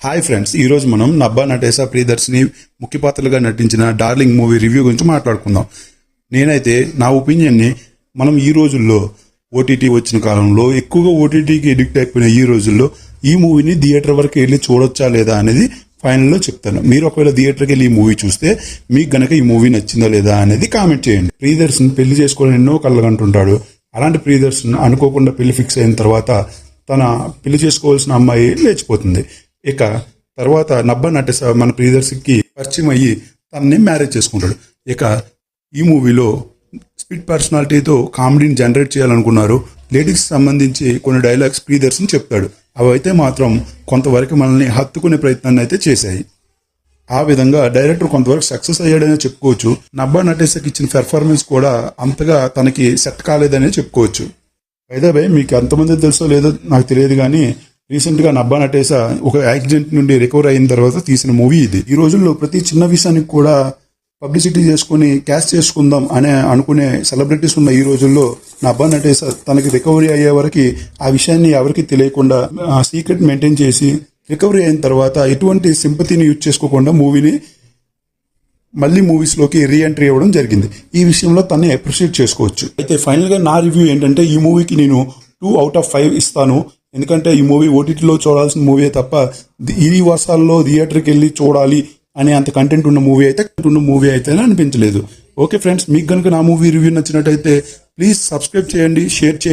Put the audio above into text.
Hi friends, ఈరోజు మనం నబ్బా నటేసా ప్రియదర్శిని ముఖ్య పాత్రలుగా నటించిన డార్లింగ్ మూవీ రివ్యూ గురించి మాట్లాడుకుందాం. నేనైతే నా ఒపీనియన్ని మనం ఈ రోజుల్లో ఓటీటీ వచ్చిన కాలంలో ఎక్కువగా ఓటీటీకి ఎడిక్ట్ అయిపోయిన ఈ రోజుల్లో ఈ మూవీని థియేటర్ వరకు వెళ్ళి చూడొచ్చా లేదా అనేది ఫైనల్లో చెప్తాను. మీరు ఒకవేళ థియేటర్కి వెళ్ళి ఈ మూవీ చూస్తే మీకు గనక ఈ మూవీ నచ్చిందా లేదా అనేది కామెంట్ చేయండి. ప్రియదర్శన్ పెళ్లి చేసుకోవాలని ఎన్నో కళ్ళగంటుంటాడు. అలాంటి ప్రియదర్శన్ అనుకోకుండా పెళ్లి ఫిక్స్ అయిన తర్వాత తన పెళ్లి చేసుకోవాల్సిన అమ్మాయి లేచిపోతుంది. ఇక తర్వాత నబ్బా నటేసా మన ప్రియదర్శికి పరిచయం అయ్యి తనని మ్యారేజ్ చేసుకుంటాడు. ఇక ఈ మూవీలో స్పీడ్ పర్సనాలిటీతో కామెడీని జనరేట్ చేయాలనుకున్నారు. లేడీస్కి సంబంధించి కొన్ని డైలాగ్స్ ప్రియదర్శన్ చెప్తాడు. అవి అయితే మాత్రం కొంతవరకు మనల్ని హత్తుకునే ప్రయత్నాన్ని అయితే చేశాయి. ఆ విధంగా డైరెక్టర్ కొంతవరకు సక్సెస్ అయ్యాడనే చెప్పుకోవచ్చు. నబ్బా నటేసాకి ఇచ్చిన పెర్ఫార్మెన్స్ కూడా అంతగా తనకి సెట్ కాలేదనే చెప్పుకోవచ్చు. అయితే మీకు ఎంతమంది తెలుసో లేదో నాకు తెలియదు కానీ రీసెంట్గా నబ్బా నటేసా ఒక యాక్సిడెంట్ నుండి రికవర్ అయిన తర్వాత తీసిన మూవీ ఇది. ఈ రోజుల్లో ప్రతి చిన్న విషయానికి కూడా పబ్లిసిటీ చేసుకుని క్యాష్ చేసుకుందాం అనే అనుకునే సెలబ్రిటీస్ ఉన్న ఈ రోజుల్లో నబ్బా నటేసా తనకి రికవరీ అయ్యే వరకు ఆ విషయాన్ని ఎవరికి తెలియకుండా సీక్రెట్ మెయింటైన్ చేసి రికవరీ అయిన తర్వాత ఎటువంటి సింపతిని యూజ్ చేసుకోకుండా మూవీని మళ్ళీ మూవీస్లోకి రీఎంట్రీ అవ్వడం జరిగింది. ఈ విషయంలో తన్ని అప్రిషియేట్ చేసుకోవచ్చు. అయితే ఫైనల్గా నా రివ్యూ ఏంటంటే ఈ మూవీకి నేను 2/5 ఇస్తాను. ఎందుకంటే ఈ మూవీ ఓటీటీలో చూడాల్సిన మూవీ తప్ప ఈ వర్షాల్లో థియేటర్కి వెళ్ళి చూడాలి అనే అంత కంటెంట్ ఉన్న మూవీ అయితే అనిపించలేదు. ఓకే ఫ్రెండ్స్, మీకు కనుక నా మూవీ రివ్యూ నచ్చినట్టయితే ప్లీజ్ సబ్స్క్రైబ్ చేయండి, షేర్ చేయండి.